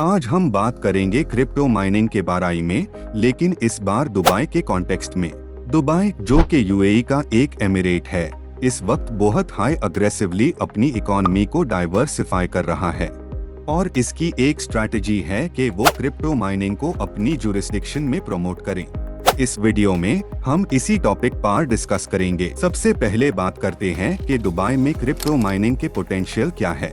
आज हम बात करेंगे क्रिप्टो माइनिंग के बारे में, लेकिन इस बार दुबई के कॉन्टेक्स्ट में। दुबई, जो कि यूएई का एक एमिरेट है, इस वक्त बहुत हाई अग्रेसिवली अपनी इकोनॉमी को डाइवर्सिफाई कर रहा है और इसकी एक स्ट्रैटेजी है कि वो क्रिप्टो माइनिंग को अपनी जुरिस्डिक्शन में प्रमोट करें। इस वीडियो में हम इसी टॉपिक पर डिस्कस करेंगे। सबसे पहले बात करते हैं कि दुबई में क्रिप्टो माइनिंग के पोटेंशियल क्या है।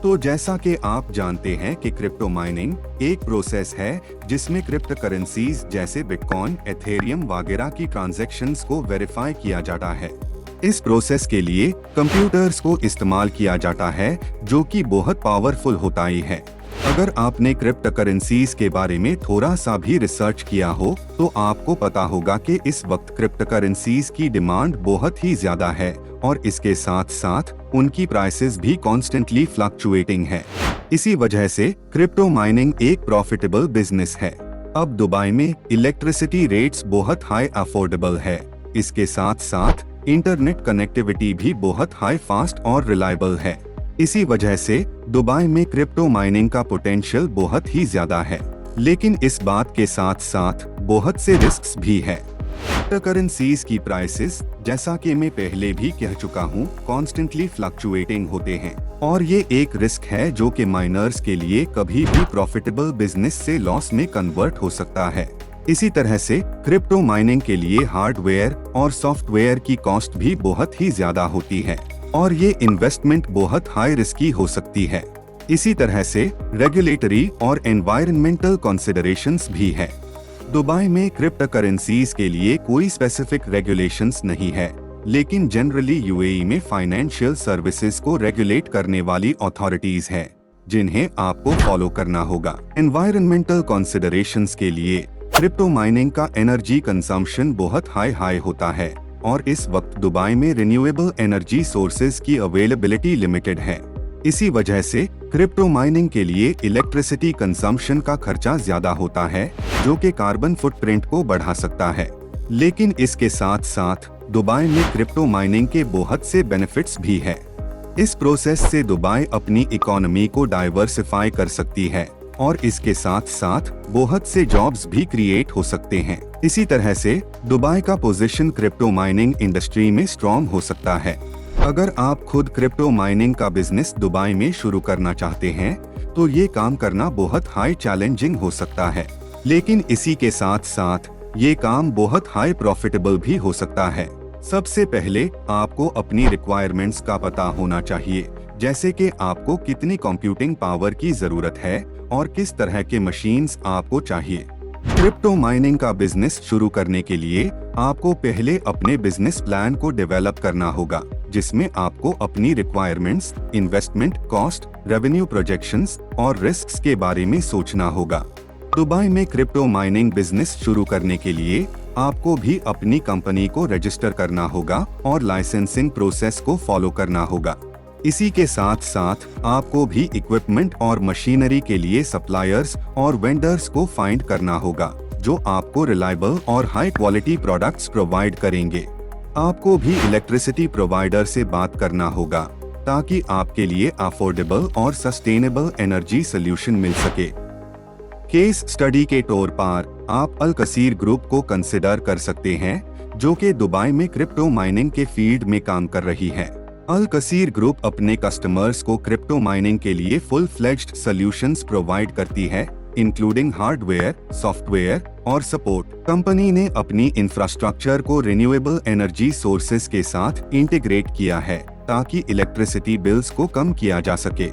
तो जैसा कि आप जानते हैं कि क्रिप्टो माइनिंग एक प्रोसेस है जिसमें क्रिप्टो करेंसीज जैसे बिटकॉइन, एथेरियम वगैरह की ट्रांजैक्शंस को वेरीफाई किया जाता है। इस प्रोसेस के लिए कंप्यूटर्स को इस्तेमाल किया जाता है, जो कि बहुत पावरफुल होता ही है। अगर आपने क्रिप्टो करेंसीज के बारे में थोड़ा सा भी रिसर्च किया हो तो आपको पता होगा कि इस वक्त क्रिप्टो करेंसीज की डिमांड बहुत ही ज्यादा है और इसके साथ साथ उनकी प्राइसेस भी कॉन्स्टेंटली फ्लक्चुएटिंग है। इसी वजह से क्रिप्टो माइनिंग एक प्रॉफिटेबल बिजनेस है। अब दुबई में इलेक्ट्रिसिटी रेट्स बहुत हाई अफोर्डेबल है। इसके साथ साथ इंटरनेट कनेक्टिविटी भी बहुत हाई, फास्ट और रिलायबल है। इसी वजह से दुबई में क्रिप्टो माइनिंग का पोटेंशियल बहुत ही ज्यादा है, लेकिन इस बात के साथ साथ बहुत से रिस्क्स भी है। क्रिप्टो करेंसीज की प्राइसेस, जैसा कि मैं पहले भी कह चुका हूँ, कॉन्स्टेंटली फ्लक्चुएटिंग होते हैं और ये एक रिस्क है जो कि माइनर्स के लिए कभी भी प्रॉफिटेबल बिजनेस से लॉस में कन्वर्ट हो सकता है। इसी तरह से क्रिप्टो माइनिंग के लिए हार्डवेयर और सॉफ्टवेयर की कॉस्ट भी बहुत ही ज्यादा होती है और ये इन्वेस्टमेंट बहुत हाई रिस्की हो सकती है। इसी तरह से रेगुलेटरी और एनवायरमेंटल कंसिडरेशंस भी है। दुबई में क्रिप्टो करेंसीज के लिए कोई स्पेसिफिक रेगुलेशंस नहीं है, लेकिन जनरली यूएई में फाइनेंशियल सर्विसेज को रेगुलेट करने वाली अथॉरिटीज हैं, जिन्हें आपको फॉलो करना होगा। एनवायरमेंटल कंसिडरेशंस के लिए क्रिप्टो माइनिंग का एनर्जी कंजम्पशन बहुत हाई होता है और इस वक्त दुबई में रिन्यूएबल एनर्जी सोर्सेज की अवेलेबिलिटी लिमिटेड है। इसी वजह से क्रिप्टो माइनिंग के लिए इलेक्ट्रिसिटी कंजम्पशन का खर्चा ज्यादा होता है, जो कि कार्बन फुटप्रिंट को बढ़ा सकता है। लेकिन इसके साथ साथ दुबई में क्रिप्टो माइनिंग के बहुत से बेनिफिट्स भी है। इस प्रोसेस से दुबई अपनी इकोनॉमी को डाइवर्सिफाई कर सकती है और इसके साथ साथ बहुत से जॉब्स भी क्रिएट हो सकते हैं। इसी तरह से दुबई का पोजीशन क्रिप्टो माइनिंग इंडस्ट्री में स्ट्रॉन्ग हो सकता है। अगर आप खुद क्रिप्टो माइनिंग का बिजनेस दुबई में शुरू करना चाहते हैं तो ये काम करना बहुत हाई चैलेंजिंग हो सकता है, लेकिन इसी के साथ साथ ये काम बहुत हाई प्रॉफिटेबल भी हो सकता है। सबसे पहले आपको अपनी रिक्वायरमेंट्स का पता होना चाहिए, जैसे कि आपको कितनी कंप्यूटिंग पावर की जरूरत है और किस तरह के मशीन्स आपको चाहिए। क्रिप्टो माइनिंग का बिजनेस शुरू करने के लिए आपको पहले अपने बिजनेस प्लान को डेवलप करना होगा, जिसमें आपको अपनी requirements, investment cost, revenue projections और रिस्क्स के बारे में सोचना होगा। दुबई में क्रिप्टो माइनिंग बिजनेस शुरू करने के लिए आपको भी अपनी कंपनी को रजिस्टर करना होगा और लाइसेंसिंग प्रोसेस को फॉलो करना होगा। इसी के साथ साथ आपको भी इक्विपमेंट और मशीनरी के लिए सप्लायर्स और वेंडर्स को फाइंड करना होगा, जो आपको रिलायबल और हाई क्वालिटी प्रोडक्ट्स प्रोवाइड करेंगे। आपको भी इलेक्ट्रिसिटी प्रोवाइडर से बात करना होगा ताकि आपके लिए अफोर्डेबल और सस्टेनेबल एनर्जी सोल्यूशन मिल सके। केस स्टडी के तौर पर आप अल कसीर ग्रुप को कंसिडर कर सकते हैं, जो कि दुबई में क्रिप्टो माइनिंग के फील्ड में काम कर रही है। अल कसीर ग्रुप अपने कस्टमर्स को क्रिप्टो माइनिंग के लिए फुल फ्लेज्ड सॉल्यूशंस प्रोवाइड करती है, इंक्लूडिंग हार्डवेयर, सॉफ्टवेयर और सपोर्ट। कंपनी ने अपनी इंफ्रास्ट्रक्चर को रिन्यूएबल एनर्जी सोर्सेज के साथ इंटीग्रेट किया है ताकि इलेक्ट्रिसिटी बिल्स को कम किया जा सके।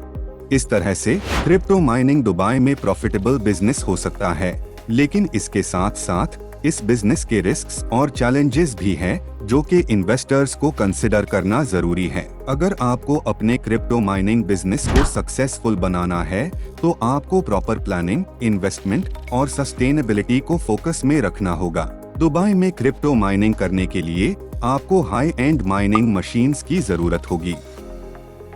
इस तरह से क्रिप्टो माइनिंग दुबई में प्रॉफिटेबल बिजनेस हो सकता है, लेकिन इसके साथ साथ इस बिजनेस के रिस्क्स और चैलेंजेस भी हैं, जो कि इन्वेस्टर्स को कंसिडर करना जरूरी है। अगर आपको अपने क्रिप्टो माइनिंग बिजनेस को सक्सेसफुल बनाना है तो आपको प्रॉपर प्लानिंग, इन्वेस्टमेंट और सस्टेनेबिलिटी को फोकस में रखना होगा। दुबई में क्रिप्टो माइनिंग करने के लिए आपको हाई एंड माइनिंग मशीन्स की जरूरत होगी।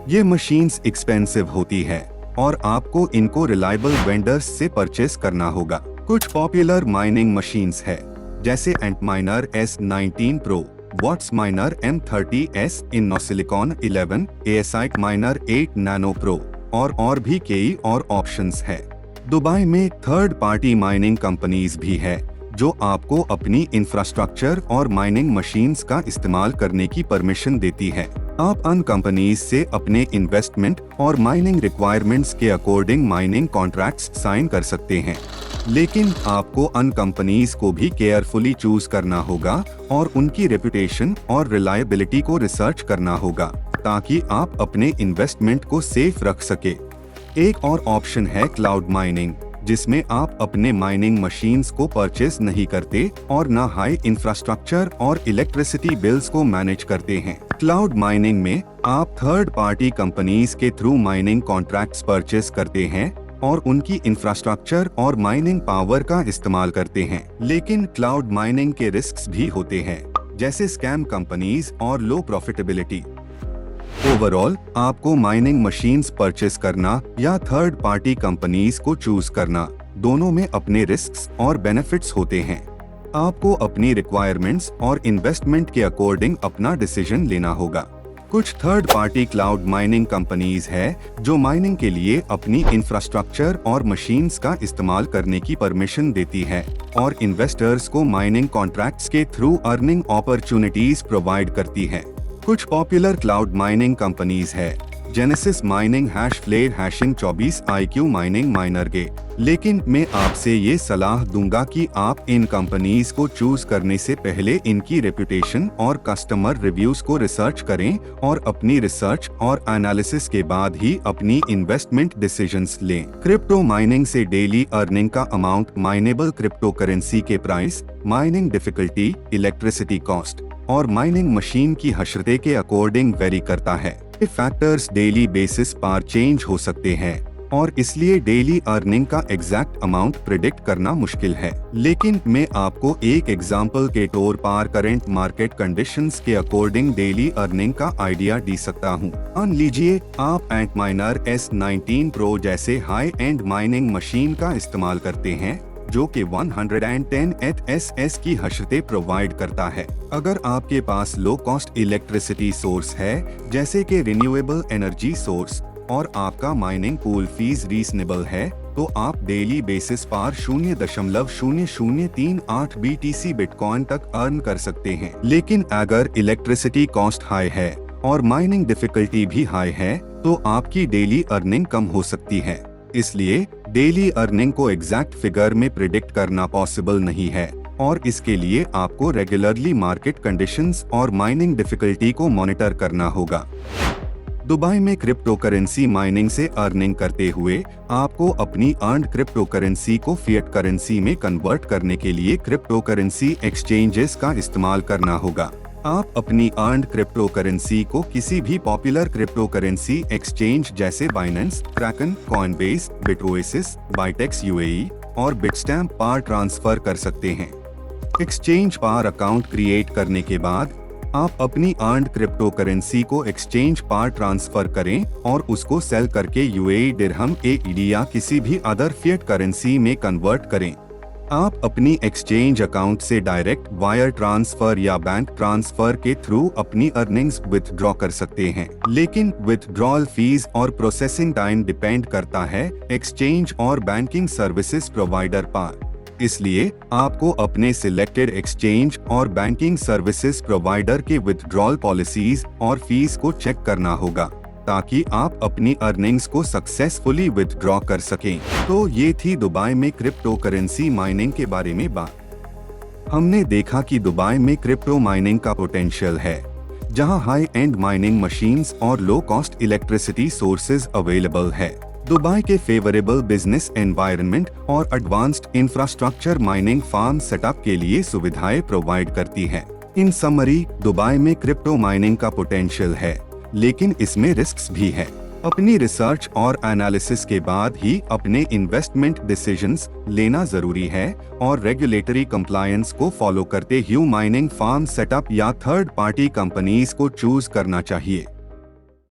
ये मशीन्स एक्सपेंसिव होती है और आपको इनको रिलायबल वेंडर्स से परचेस करना होगा। कुछ पॉपुलर माइनिंग मशीन्स है, जैसे Antminer S19 Pro, Whatsminer M30S, Innosilicon 11, ASIC miner 8 Nano Pro और भी कई और ऑप्शंस है। दुबई में थर्ड पार्टी माइनिंग कंपनीज भी है जो आपको अपनी इंफ्रास्ट्रक्चर और माइनिंग मशीन्स का इस्तेमाल करने की परमिशन देती है। आप उन कंपनीज से अपने इन्वेस्टमेंट और माइनिंग रिक्वायरमेंट्स के अकॉर्डिंग माइनिंग कॉन्ट्रैक्ट्स साइन कर सकते हैं, लेकिन आपको उन कंपनीज को भी केयरफुली चूज करना होगा और उनकी रेपुटेशन और रिलायबिलिटी को रिसर्च करना होगा ताकि आप अपने इन्वेस्टमेंट को सेफ रख सके। एक और ऑप्शन है क्लाउड माइनिंग, जिसमें आप अपने माइनिंग मशीन्स को परचेज नहीं करते और न हाई इंफ्रास्ट्रक्चर और इलेक्ट्रिसिटी बिल्स को मैनेज करते हैं। क्लाउड माइनिंग में आप थर्ड पार्टी कंपनीज के थ्रू माइनिंग कॉन्ट्रैक्ट्स परचेज करते हैं और उनकी इंफ्रास्ट्रक्चर और माइनिंग पावर का इस्तेमाल करते हैं। लेकिन क्लाउड माइनिंग के रिस्क्स भी होते हैं, जैसे स्कैम कंपनीज और लो प्रॉफिटेबिलिटी। ओवरऑल आपको माइनिंग मशीन्स परचेस करना या थर्ड पार्टी कंपनीज को चूज करना, दोनों में अपने रिस्क्स और बेनिफिट्स होते हैं। आपको अपनी रिक्वायरमेंट्स और इन्वेस्टमेंट के अकॉर्डिंग अपना डिसीजन लेना होगा। कुछ third partly cloud mining companies है जो माइनिंग के लिए अपनी इंफ्रास्ट्रक्चर और मशीन्स का इस्तेमाल करने की परमिशन देती है और इन्वेस्टर्स को माइनिंग कॉन्ट्रैक्ट्स के थ्रू अर्निंग अपॉर्चुनिटीज प्रोवाइड करती है। कुछ पॉपुलर क्लाउड माइनिंग कंपनीज है Genesis mining, Hashflare, hashing 24, IQ mining, MinerGate. लेकिन मैं आपसे ये सलाह दूंगा कि आप इन कंपनीज को चूज करने से पहले इनकी रेपुटेशन और कस्टमर रिव्यूज को रिसर्च करें और अपनी रिसर्च और एनालिसिस के बाद ही अपनी इन्वेस्टमेंट डिसीजंस लें। क्रिप्टो माइनिंग से डेली अर्निंग का अमाउंट माइनेबल क्रिप्टो करेंसी के price, mining difficulty, electricity cost और माइनिंग मशीन की हशरते के अकॉर्डिंग वेरी करता है। ये फैक्टर्स डेली बेसिस पर चेंज हो सकते हैं और इसलिए डेली अर्निंग का एग्जैक्ट अमाउंट प्रिडिक्ट करना मुश्किल है। लेकिन मैं आपको एक एग्जांपल के तौर पर करंट मार्केट कंडीशंस के अकॉर्डिंग डेली अर्निंग का आइडिया दे सकता हूँ। मान लीजिए आप एंटमाइनर S19 Pro जैसे हाई एंड माइनिंग मशीन का इस्तेमाल करते हैं जो कि 110 HSS की हशरते प्रोवाइड करता है। अगर आपके पास लो कॉस्ट इलेक्ट्रिसिटी सोर्स है जैसे कि रिन्यूएबल एनर्जी सोर्स और आपका माइनिंग पूल फीस रीजनेबल है, तो आप डेली बेसिस पर 0.0038 BTC बिटकॉइन तक अर्न कर सकते हैं। लेकिन अगर इलेक्ट्रिसिटी कॉस्ट हाई है और माइनिंग डिफिकल्टी भी हाई है तो आपकी डेली अर्निंग कम हो सकती है। इसलिए डेली अर्निंग को एग्जैक्ट फिगर में प्रिडिक्ट करना पॉसिबल नहीं है और इसके लिए आपको रेगुलरली मार्केट कंडीशंस और माइनिंग डिफिकल्टी को मॉनिटर करना होगा। दुबई में क्रिप्टो करेंसी माइनिंग से अर्निंग करते हुए आपको अपनी अर्न्ड क्रिप्टो करेंसी को फिएट करेंसी में कन्वर्ट करने के लिए क्रिप्टो करेंसी एक्सचेंजेस का इस्तेमाल करना होगा। आप अपनी अर्न्ड क्रिप्टो करेंसी को किसी भी पॉपुलर क्रिप्टो करेंसी एक्सचेंज जैसे बाइनेंस, क्रैकन, कॉइनबेस, बिटओएसिस, बाइटेक्स UAE और बिटस्टैम्प पर ट्रांसफर कर सकते हैं। एक्सचेंज पर अकाउंट क्रिएट करने के बाद आप अपनी अर्न्ड क्रिप्टो करेंसी को एक्सचेंज पर ट्रांसफर करें और उसको सेल करके UAE दिरहम, AED या किसी भी अदर फिएट करेंसी में कन्वर्ट करें। आप अपनी एक्सचेंज अकाउंट से डायरेक्ट वायर ट्रांसफर या बैंक ट्रांसफर के थ्रू अपनी अर्निंग्स विथड्रॉ कर सकते हैं, लेकिन विथड्रॉल फीस और प्रोसेसिंग टाइम डिपेंड करता है एक्सचेंज और बैंकिंग सर्विसेज प्रोवाइडर पर। इसलिए आपको अपने सिलेक्टेड एक्सचेंज और बैंकिंग सर्विसेज प्रोवाइडर के विथड्रॉल पॉलिसीज और फीस को चेक करना होगा ताकि आप अपनी अर्निंग्स को सक्सेसफुली विथड्रॉ कर सकें। तो ये थी दुबई में क्रिप्टो करेंसी माइनिंग के बारे में बात। हमने देखा कि दुबई में क्रिप्टो माइनिंग का पोटेंशियल है, जहां हाई एंड माइनिंग मशीन्स और low cost electricity sources available है। दुबई के फेवरेबल बिजनेस एनवायरनमेंट और advanced infrastructure mining farm setup के लिए सुविधाएं प्रोवाइड करती है। इन समरी, दुबई में क्रिप्टो माइनिंग का पोटेंशियल है, लेकिन इसमें रिस्क्स भी है। अपनी रिसर्च और एनालिसिस के बाद ही अपने इन्वेस्टमेंट डिसीजंस लेना जरूरी है और रेगुलेटरी कंप्लायंस को फॉलो करते हुए माइनिंग फार्म सेटअप या थर्ड पार्टी कंपनीज को चूज करना चाहिए।